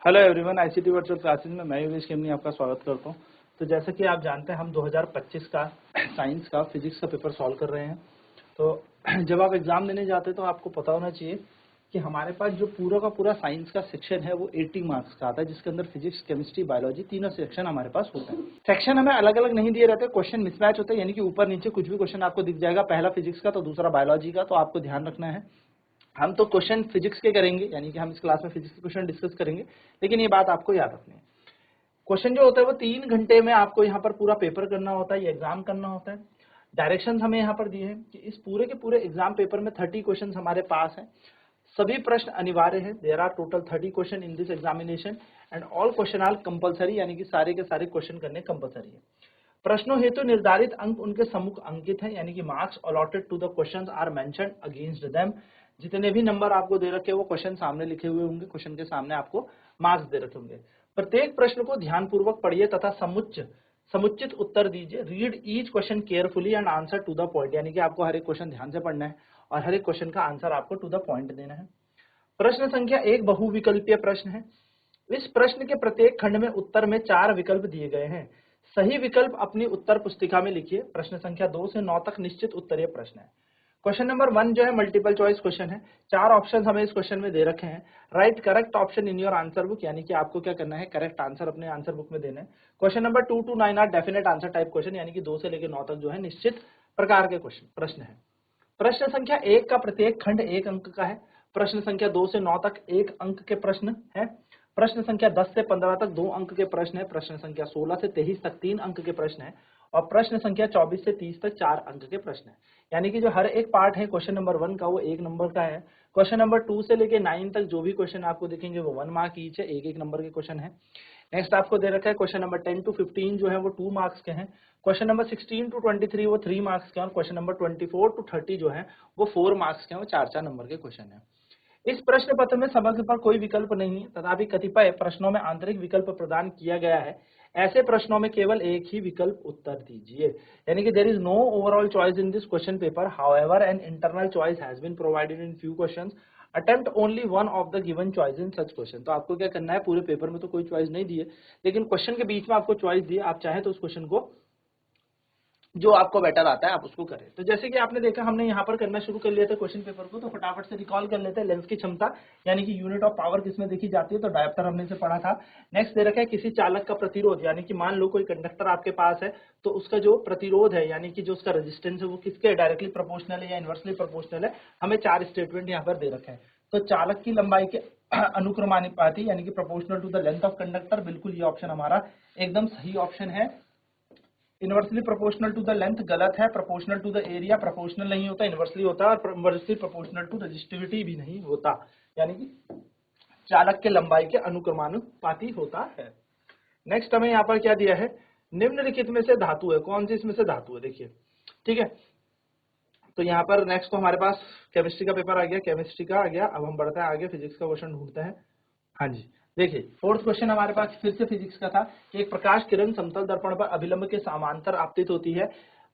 Hello everyone, ICT virtual classes में मैं योगेश केमनी आपका स्वागत करता हूं। तो जैसा कि आप जानते हैं हम 2025 का साइंस का फिजिक्स का पेपर सॉल्व कर रहे हैं। तो जब आप एग्जाम देने जाते हैं तो आपको पता होना चाहिए कि हमारे पास जो पूरा का पूरा साइंस का सेक्शन है वो 80 मार्क्स का आता है, जिसके अंदर फिजिक्स, केमिस्ट्री, बायोलॉजी तीनों सेक्शन हमारे पास होते हैं। सेक्शन हमें अलग अलग नहीं दिए रहते, क्वेश्चन मिसमैच होते हैं, यानी कि ऊपर नीचे कुछ भी क्वेश्चन आपको दिख जाएगा, पहला फिजिक्स का तो दूसरा बायोलॉजी का। तो आपको ध्यान रखना है, हम तो क्वेश्चन फिजिक्स के करेंगे, यानी कि हम इस क्लास में फिजिक्स के क्वेश्चन डिस्कस करेंगे, लेकिन ये बात आपको याद रखनी है। क्वेश्चन जो होता है वो 3 घंटे में आपको यहाँ पर पूरा पेपर करना होता है, ये एग्जाम करना होता है। डायरेक्शंस हमें यहाँ पर दिए हैं कि इस पूरे के पूरे एग्जाम पेपर में 30 क्वेश्चन हमारे पास हैं। सभी प्रश्न अनिवार्य है। There are total 30 question in this examination and all question are compulsory, यानी कि सारे के सारे क्वेश्चन करने कंपलसरी है। प्रश्नों हेतु निर्धारित अंक उनके सम्मुख अंकित है, यानी कि marks allotted to the questions are mentioned against them. जितने भी नंबर आपको दे रखे वो क्वेश्चन सामने लिखे हुए होंगे, क्वेश्चन के सामने आपको मार्क्स दे रखे होंगे। प्रत्येक प्रश्न को ध्यानपूर्वक पढ़िए तथा समुचित उत्तर दीजिए। Read each question carefully and answer to the point, यानी कि आपको हर एक क्वेश्चन ध्यान से पढ़ना है और हर एक क्वेश्चन का आंसर आपको टू द पॉइंट देना है। प्रश्न संख्या 1 बहुविकल्पीय प्रश्न है। इस प्रश्न के प्रत्येक खंड में उत्तर में 4 विकल्प दिए गए हैं। सही विकल्प अपनी उत्तर पुस्तिका में लिखिए। प्रश्न संख्या 2 से 9 तक निश्चित उत्तरीय प्रश्न है। क्वेश्चन नंबर 1 जो है मल्टीपल चॉइस क्वेश्चन है। 4 ऑप्शन हमें इस क्वेश्चन में दे रखे हैं। Write correct option in your answer book, यानी कि आपको क्या करना है, करेक्ट आंसर अपने आंसर बुक में देना है। Question number 2 to 9 are definite answer type question, यानी कि 2 से लेकर 9 तक जो है निश्चित प्रकार के क्वेश्चन प्रश्न है। प्रश्न संख्या 1 का प्रत्येक खंड 1 अंक का है। प्रश्न संख्या 2 से 9 तक 1 अंक के प्रश्न है। प्रश्न संख्या 10 से 15 तक 2 अंक के प्रश्न है। प्रश्न संख्या 16 से 23 तक 3 अंक के प्रश्न है और प्रश्न संख्या 24 से 30 तक 4 अंक के प्रश्न है। यानी कि जो हर एक पार्ट है क्वेश्चन नंबर 1 का वो 1 नंबर का है। क्वेश्चन नंबर 2 से लेके 9 तक जो भी क्वेश्चन आपको दिखेंगे वो 1 मार्क ईच है, एक एक नंबर के क्वेश्चन है। नेक्स्ट आपको दे रखा है क्वेश्चन नंबर 10 to 15 जो है वो 2 मार्क्स के हैं। क्वेश्चन नंबर 16 to 23 वो 3 मार्क्स के हैं और क्वेश्चन नंबर 24 to 30 जो है वो 4 मार्क्स के हैं, वो 4 नंबर के क्वेश्चन हैं। इस प्रश्न पत्र में समग्र पर कोई विकल्प नहीं है, तथापि कतिपय प्रश्नों में आंतरिक विकल्प प्रदान किया गया है। ऐसे प्रश्नों में केवल एक ही विकल्प उत्तर दीजिए, यानी कि there is no overall choice in this question paper, however an internal choice has been provided in few questions, attempt only one of the given choice in such question. तो आपको क्या करना है, पूरे पेपर में तो कोई चॉइस नहीं दी है, लेकिन क्वेश्चन के बीच में आपको चॉइस दी है, आप चाहें तो उस क्वेश्चन को जो आपको बेटर आता है आप उसको करें। तो जैसे कि आपने देखा हमने यहाँ पर करना शुरू कर लिया था क्वेश्चन पेपर को, तो फटाफट से रिकॉल कर लेते हैं। लेंस की क्षमता यानी कि यूनिट ऑफ पावर किसमें देखी जाती है, तो डायोप्टर हमने से पढ़ा था। नेक्स्ट दे रखा है किसी चालक का प्रतिरोध, यानी कि मान लो कोई कंडक्टर आपके पास है तो उसका जो प्रतिरोध है यानी कि जो उसका रेजिस्टेंस है वो किसके डायरेक्टली प्रोपोर्शनल है या इनवर्सली प्रोपोर्शनल है। हमें 4 स्टेटमेंट यहाँ पर दे रखे हैं। तो चालक की लंबाई के अनुक्रमानुपाती यानी कि proportional to the length of conductor, बिल्कुल ये ऑप्शन हमारा एकदम सही ऑप्शन है। Inversely proportional to the length गलत है। Proportional to the area proportional नहीं होता, इनवर्सली होता है। और इनवर्सली प्रोपोर्शनल टू रेजिस्टिविटी भी नहीं होता, यानी कि चालक के लंबाई के अनुक्रमानुपाती होता है। नेक्स्ट हमें यहाँ पर क्या दिया है, निम्नलिखित में से धातु है, कौन सी इसमें से धातु है, देखिए ठीक है। तो यहाँ पर नेक्स्ट तो हमारे पास केमिस्ट्री का पेपर आ गया, केमिस्ट्री का आ गया। अब हम बढ़ते हैं आगे, फिजिक्स का क्वेश्चन ढूंढते हैं। हाँ जी, देखिए फोर्थ क्वेश्चन हमारे पास फिर से फिजिक्स का था कि एक प्रकाश किरण समतल दर्पण पर अभिलंब के समांतर आपतित होती है,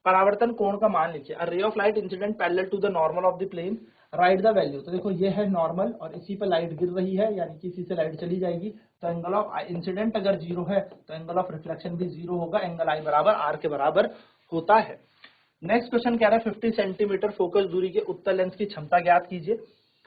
परावर्तन कोण का मान लिखिए। A ray of light incident parallel to the normal of the plane, write the value. तो देखो ये है नॉर्मल और इसी पर लाइट गिर रही है, यानी कि इसी से लाइट चली जाएगी। तो एंगल ऑफ इंसिडेंट अगर 0 है तो एंगल ऑफ रिफ्लेक्शन भी 0 होगा। एंगल आई बराबर आर के बराबर होता है। नेक्स्ट क्वेश्चन कह रहा है 50 सेंटीमीटर फोकस दूरी के उत्तल लेंस की क्षमता ज्ञात कीजिए,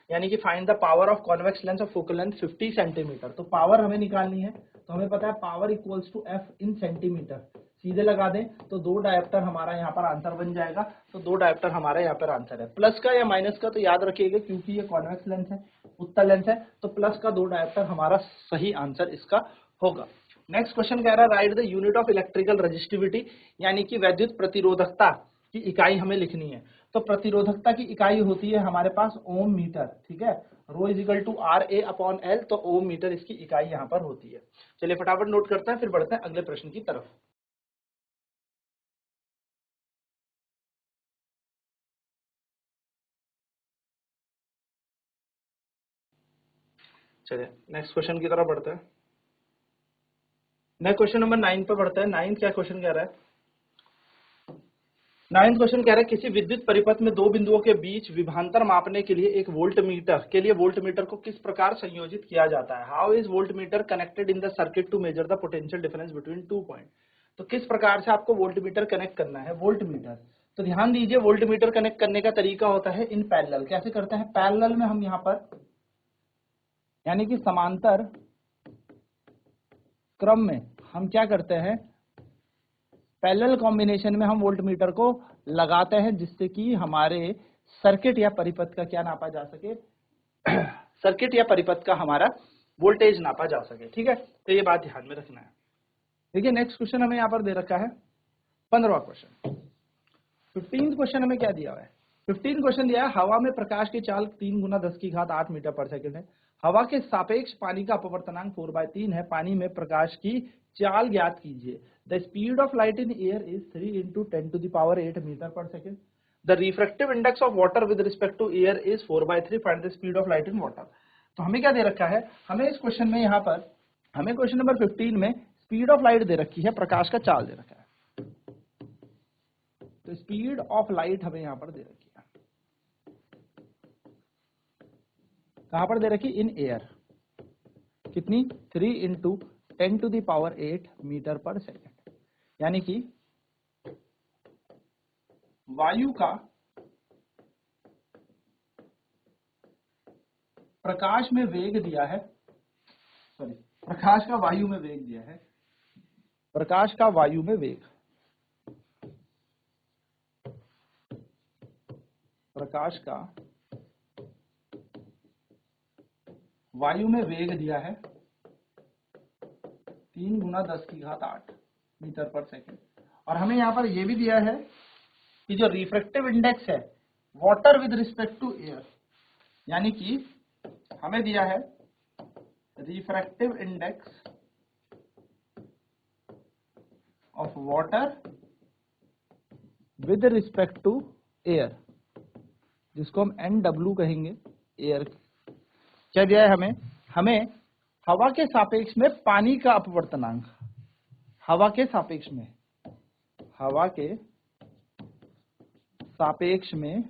यानी कि find the power of convex lens of focal length 50 centimetre. तो पावर हमें निकालनी है, तो हमें पता है power equals to f in centimetre. सीधे लगा दें तो 2 डायोप्टर हमारा यहाँ पर आंसर बन जाएगा। तो 2 डायोप्टर हमारा यहाँ पर आंसर है। प्लस का या माइनस का तो याद रखिएगा, क्योंकि ये कॉन्वेक्स लेंस है, उत्तल लेंस है, तो प्लस का 2 डायोप्टर हमारा सही आंसर इसका होगा। नेक्स्ट क्वेश्चन कह रहा है right the unit of electrical resistivity, यानी कि वैद्युत प्रतिरोधकता की इकाई हमें लिखनी है। तो प्रतिरोधकता की इकाई होती है हमारे पास ओम मीटर, ठीक है। Rho is equal to R A upon L, तो ओम मीटर इसकी इकाई यहाँ पर होती है। चलिए फटाफट नोट करते हैं, फिर बढ़ते हैं अगले प्रश्न की तरफ। चलिए नेक्स्ट क्वेश्चन की तरफ बढ़ते हैं। नेक्स्ट क्वेश्चन नंबर 9 पे बढ़ते हैं। 9 क्या क्वेश्चन कह रहा है, नाइन्थ क्वेश्चन कह रहा है किसी विद्युत परिपथ में दो बिंदुओं के बीच विभवांतर मापने के लिए एक वोल्टमीटर के लिए वोल्टमीटर को किस प्रकार संयोजित किया जाता है। How is voltmeter connected in the circuit to measure the potential difference between two point. तो किस प्रकार से आपको वोल्टमीटर कनेक्ट करना है। वोल्टमीटर, तो ध्यान दीजिए वोल्टमीटर कनेक्ट करने का तरीका होता है इन पैरेलल। कैसे करते हैं, पैरेलल में हम यहाँ पर यानी कि समांतर क्रम में हम क्या करते हैं, पैरेलल कॉम्बिनेशन में हम वोल्टमीटर को लगाते हैं जिससे कि हमारे सर्किट या परिपथ का क्या नापा जा सके सर्किट या परिपथ का हमारा वोल्टेज नापा जा सके। ठीक है, तो ये बात ध्यान में रखना है। देखिए नेक्स्ट क्वेश्चन हमें यहाँ पर दे रखा है 15वां क्वेश्चन। 15th क्वेश्चन हमें क्या दिया हुआ है, 15 क्वेश्चन दिया है हवा में प्रकाश की चाल 3 गुना 10 की घात 8 मीटर पर सेकंड है। हवा के सापेक्ष पानी का अपवर्तनांक 4/3 है। पानी में प्रकाश की चाल ज्ञात कीजिए। The speed of light in air is 3 × 10⁸ metre पर second. The refractive index of water with respect to air is 4/3। Find the speed of light in water. तो हमें क्या दे रखा है, हमें इस क्वेश्चन में यहाँ पर हमें क्वेश्चन नंबर 15 में स्पीड ऑफ लाइट दे रखी है, प्रकाश का चाल दे रखा है। तो स्पीड ऑफ लाइट हमें यहां पर दे रखी है, कहां पर दे रखी, इन एयर, कितनी, 3 × 10⁸ मीटर पर सेकेंड। यानी कि वायु का प्रकाश में वेग दिया है, सॉरी प्रकाश का वायु में वेग दिया है, प्रकाश का वायु में वेग, प्रकाश का वायु में वेग दिया है 3 × 10⁸ मीटर पर सेकेंड। और हमें यहाँ पर यह भी दिया है कि जो रिफ्रैक्टिव इंडेक्स है water with respect to air, यानी कि हमें दिया है refractive index of water with respect to air, जिसको हम NW कहेंगे, एयर। क्या दिया है हमें हवा के सापेक्ष में पानी का अपवर्तनांक, हवा के सापेक्ष में, हवा के सापेक्ष में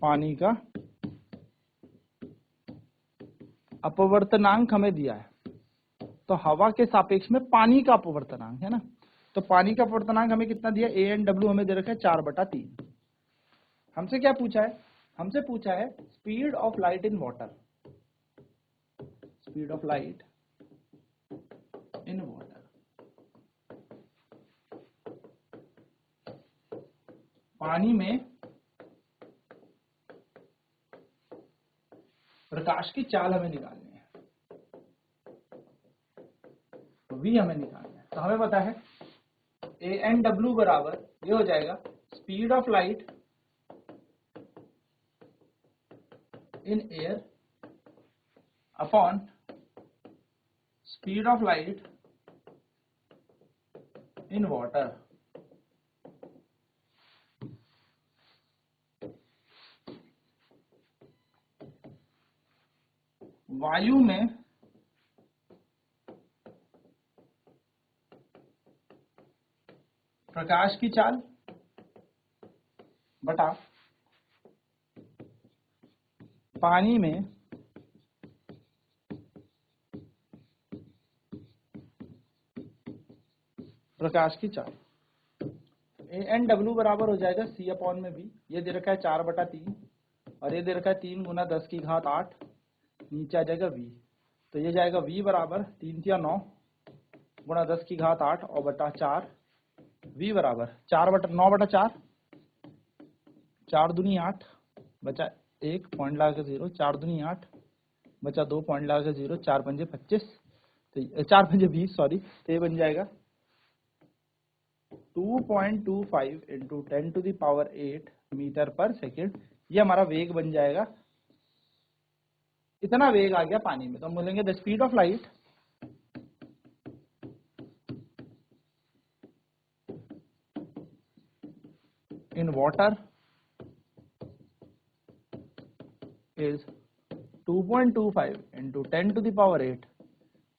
पानी का अपवर्तनांक हमें दिया है। तो हवा के सापेक्ष में पानी का अपवर्तनांक है ना, तो पानी का अपवर्तनांक हमें कितना दिया, ANW हमें दे रखा है 4/3। हमसे क्या पूछा है, हमसे पूछा है speed of light in water, speed of light in water. पानी में प्रकाश की चाल हमें निकालनी है, V हमें निकालना है। तो हमें पता है ANW बराबर ये हो जाएगा speed of light in air upon speed of light in water. वायु में प्रकाश की चाल बटा पानी में प्रकाश की चाल। ANW बराबर हो जाएगा C/V, ये दे रखा है 4/3 और ये दे रखा है 3 × 10⁸, नीचे आ जाएगा V। तो ये जाएगा V बराबर 3 × 9 × 10⁸ और बटा 4, V बराबर 9/4, 4 दूनी 8 बचा 1 पॉइंट लगा के 0, 4 दूनी 8 बचा 2 पॉइंट लगा के 0, 4 पंजे 25, तो 4 पंजे 20, सॉरी। तो ये बन जाएगा 2.25 × 10⁸ मीटर पर सेकेंड। ये हमारा वेग बन जाएगा, इतना वेग आ गया पानी में। तो हम बोलेंगे the speed of light in water is 2.25 × 10⁸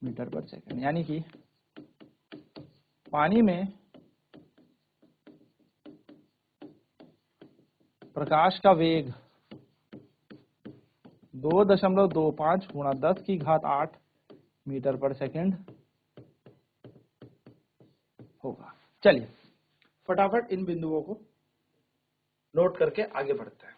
metre पर सेकेंड। यानी कि पानी में प्रकाश का वेग 2.25 गुणा 10⁸ मीटर पर सेकंड होगा। चलिए फटाफट इन बिंदुओं को नोट करके आगे बढ़ते हैं।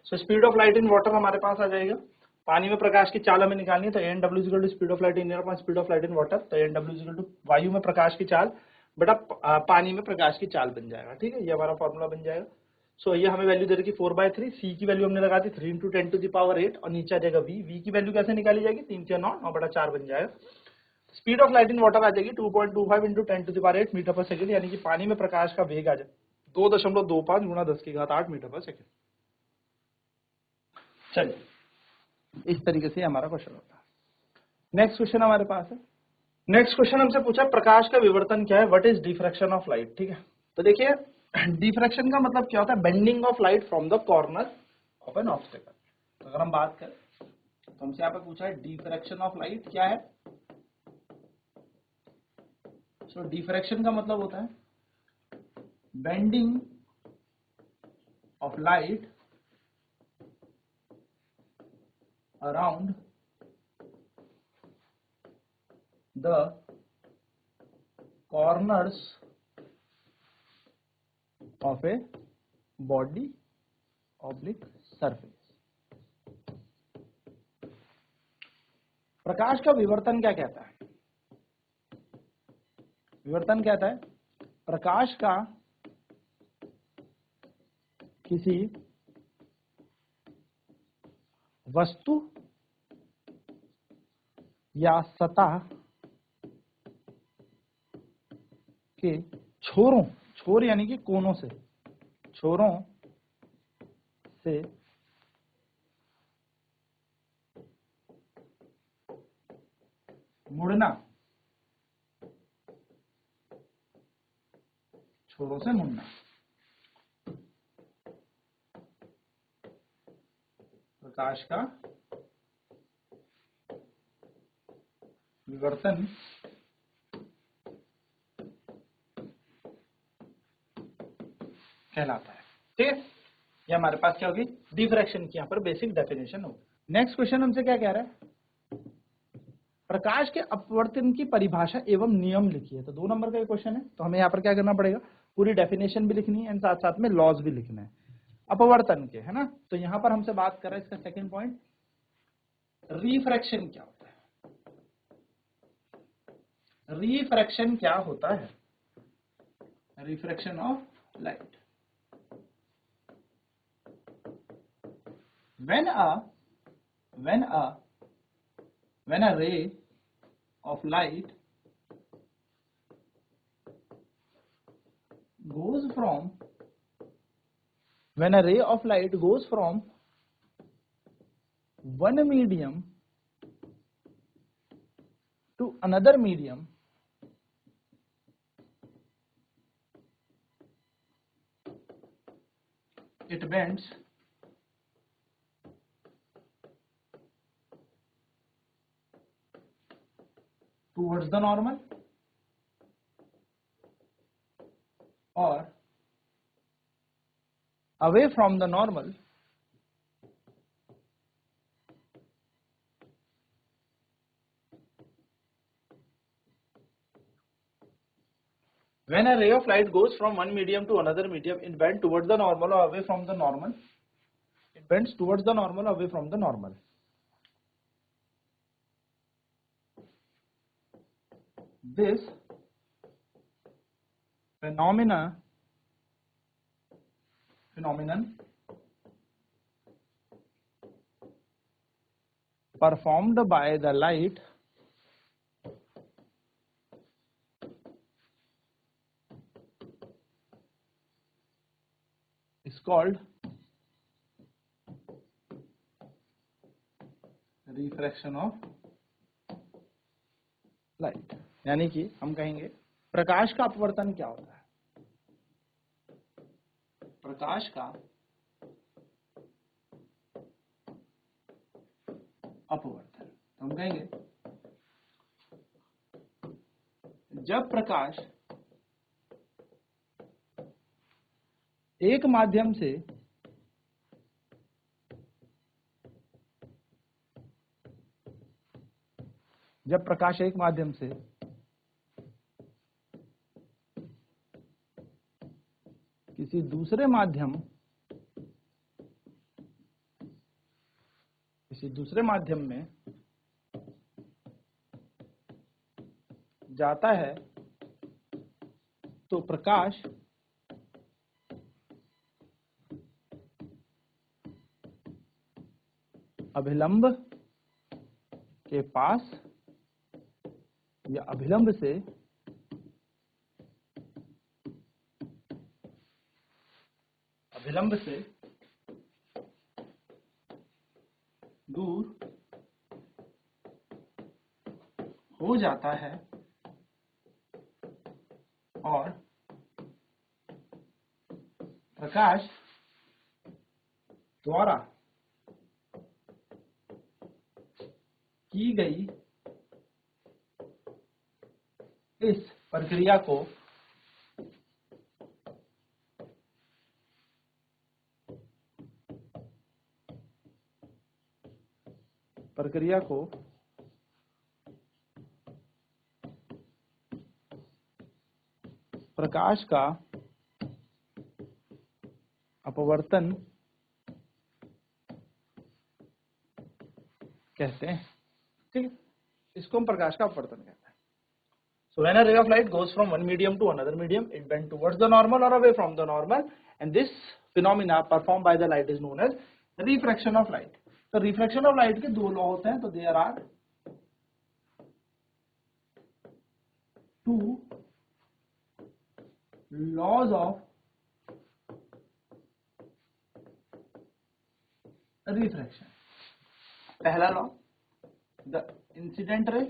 So speed of light in water हमारे पास आ जाएगा। पानी में प्रकाश की चाल हमें निकालनी है, तो एन डब्ल्यू equal to speed of light in air upon speed of light in water. तो एन डब्ल्यू इक्वल टू वायु में प्रकाश की चाल बटा पानी में प्रकाश की चाल बन जाएगा। ठीक है, ये हमारा फॉर्मूला बन जाएगा। सो ये हमें वैल्यू दे रखी 4/3, सी की वैल्यू हमने लगा दी 3 × 10⁸ और नीचे आ जाएगा वी की वैल्यू कैसे निकाली जाएगी, 3 के 9/4 बन जाएगा। Speed of light in water आ जाएगी 2.25 × 10⁸ मीटर पर सेकंड, यानी कि पानी में प्रकाश का वेग आ जाए 2.25 गुणा 10⁸ मीटर पर सेकंड। चलिए इस तरीके से हमारा क्वेश्चन होता है। नेक्स्ट क्वेश्चन हमारे पास है। नेक्स्ट क्वेश्चन हमसे पूछा प्रकाश का विवर्तन क्या है, what is diffraction of light. ठीक है, तो देखिए डिफ्रैक्शन का मतलब क्या होता है, bending of light from the corner of N obstacle. तो अगर हम बात करें तो हमसे यहाँ पे पूछा है डिफ्रैक्शन ऑफ लाइट क्या है। सो डिफ्रैक्शन का मतलब होता है bending of light around the corners of a body oblique surface। प्रकाश का विवर्तन क्या कहता है, विवर्तन कहता है प्रकाश का किसी वस्तु या सतह के छोरों, छोर यानी कि कोनों से, छोरों से मुड़ना, छोरों से मुड़ना। प्रकाश का विवर्तन कहलाता है। ठीक है, ये हमारे पास क्या होगी, डिफ्रैक्शन की यहाँ पर बेसिक डेफिनेशन होगी। नेक्स्ट क्वेश्चन हमसे क्या कह रहा है, प्रकाश के अपवर्तन की परिभाषा एवं नियम लिखिए। तो 2 नंबर का क्वेश्चन है, तो हमें यहाँ पर क्या करना पड़ेगा, पूरी डेफिनेशन भी लिखनी है एंड साथ साथ में लॉज भी लिखना है अपवर्तन के, है ना। तो यहाँ पर हमसे बात कर रहा है इसका सेकंड पॉइंट, रिफ्रैक्शन क्या होता है। रिफ्रैक्शन क्या होता है, refraction of light. when a ray of light goes from one medium to another medium, it bends towards the normal or away from the normal when a ray of light goes from one medium to another medium, it bends towards the normal or away from the normal, it bends towards the normal or away from the normal। This phenomenon performed by the light is called refraction of light. यानी कि हम कहेंगे प्रकाश का अपवर्तन क्या होता है, प्रकाश का अपवर्तन। तो हम कहेंगे जब प्रकाश एक माध्यम से किसी दूसरे माध्यम में जाता है तो प्रकाश अभिलंब के पास या अभिलंब से दूर हो जाता है और प्रकाश द्वारा की गई इस प्रक्रिया को प्रकाश का अपवर्तन कहते हैं। ठीक है, इसको हम प्रकाश का अपवर्तन कहते हैं। So when a ray of light goes from one medium to another medium, it bends towards the normal or away from the normal, and this phenomena performed by the light is known as refraction of light. तो refraction of light के दो law होते हैं, तो there are two laws of refraction. पहला law, the incident ray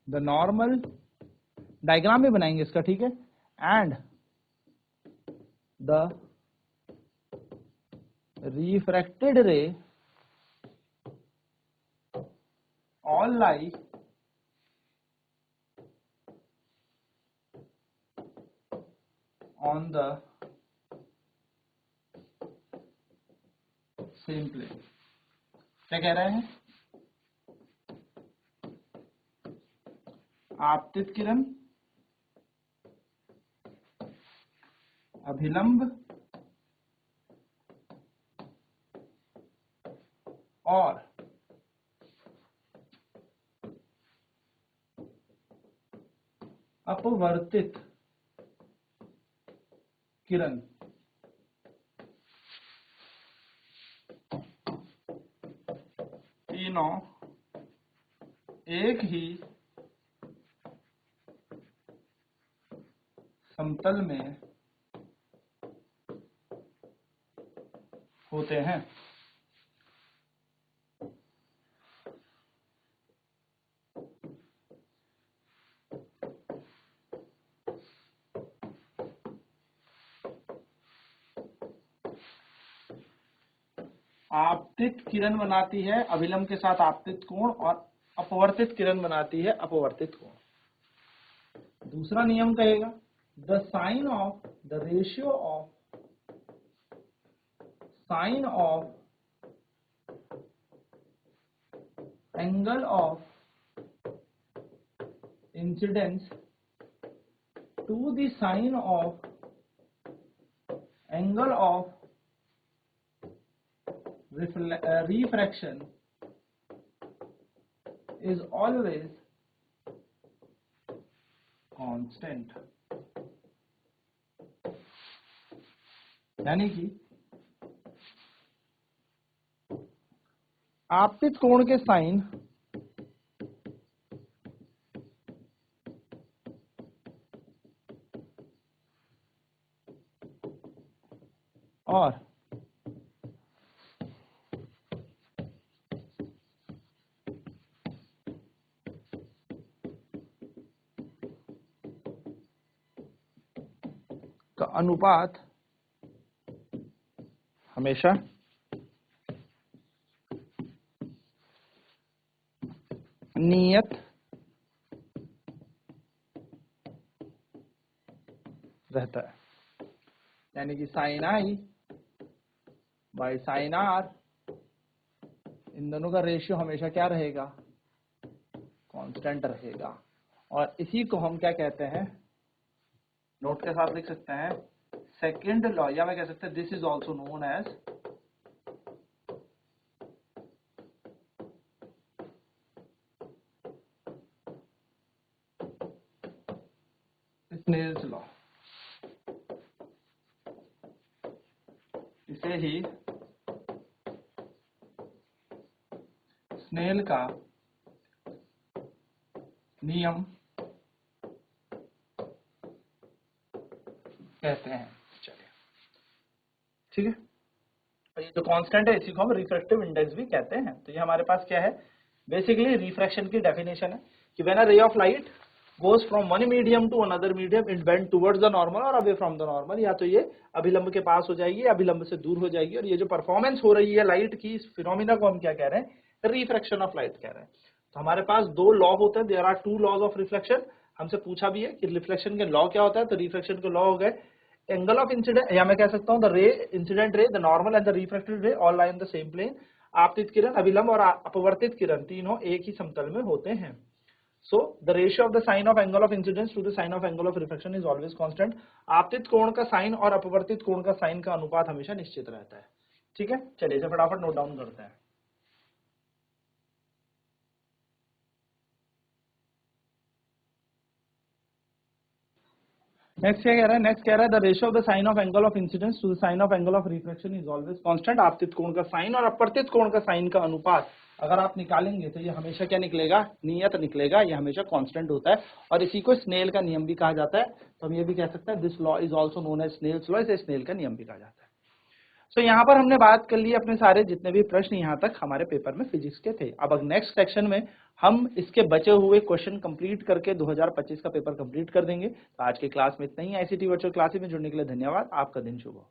the normal, diagram भी बनाएंगे इसका, ठीक है, and the refracted ray all lie on the same plane. क्या कह रहे हैं? आपतित किरण अभिलंब और अपवर्तित किरण तीनों एक ही समतल में होते हैं। आपतित किरण बनाती है अभिलंब के साथ आपतित कोण और अपवर्तित किरण बनाती है अपवर्तित कोण। दूसरा नियम कहेगा the sine of the ratio of sine of angle of incidence to the sine of angle of refraction is always constant. यानी कि आपतित कोण के साइन और अनुपात हमेशा नियत रहता है, यानी कि sine i by sine r, इन दोनों का रेशियो हमेशा क्या रहेगा, कांस्टेंट रहेगा। और इसी को हम क्या कहते हैं, नोट के साथ लिख सकते हैं, सेकंड लॉ, या मैं कह सकते हैं this is also known as Snell's law. इसे ही स्नेल का नियम कहते हैं। चलिए ठीक है, और ये जो कांस्टेंट है इसी को हम रिफ्रैक्टिव इंडेक्स भी कहते हैं। तो ये हमारे पास क्या है, बेसिकली रिफ्रैक्शन की डेफिनेशन है कि when a ray of light goes from one medium to another medium it bend towards the normal और अवे फ्रॉम द नॉर्मल, या तो ये अभिलंब के पास हो जाएगी या अभिलंब से दूर हो जाएगी। और ये जो परफॉर्मेंस हो रही है लाइट की, इस फिनोमिना को हम क्या कह रहे हैं, रिफ्रैक्शन ऑफ लाइट कह रहे हैं। तो हमारे पास दो लॉ होते हैं, there are two laws of reflection. हमसे पूछा भी है कि रिफ्लेक्शन के लॉ क्या होता है, तो रिफ्लेक्शन के लॉ हो गए एंगल ऑफ इंसिडेंट, या मैं कह सकता हूं the ray, incident ray, the normal and the refracted ray all lie in the same plane. आपतित किरण, अभिलंब और अपवर्तित किरण तीनों एक ही समतल में होते हैं। So the ratio of the sine of angle of incidence to the sine of angle of reflection is always constant. आपतित कोण का साइन और अपवर्तित कोण का साइन का अनुपात हमेशा निश्चित रहता है। ठीक है, चलिए इसे फटाफट नोट डाउन करते हैं। नेक्स्ट क्या कह रहा है, नेक्स्ट कह रहा है the ratio of the sine of angle of incidence to the sine of angle of reflection is always constant. आपतित कोण का साइन और अपवर्तित कोण का साइन का अनुपात अगर आप निकालेंगे तो ये हमेशा क्या निकलेगा, नियत निकलेगा, ये हमेशा कांस्टेंट होता है। और इसी को स्नेल का नियम भी कहा जाता है। तो हम ये भी कह सकते हैं this law is also known as Snell's law, इसे स्नेल का नियम भी कहा जाता है। सो यहाँ पर हमने बात कर ली अपने सारे जितने भी प्रश्न यहाँ तक हमारे पेपर में फिजिक्स के थे। अब नेक्स्ट सेक्शन में हम इसके बचे हुए क्वेश्चन कंप्लीट करके 2025 का पेपर कंप्लीट कर देंगे। तो आज के क्लास में इतना ही। आईसीटी वर्चुअल क्लासेस में जुड़ने के लिए धन्यवाद। आपका दिन शुभ हो।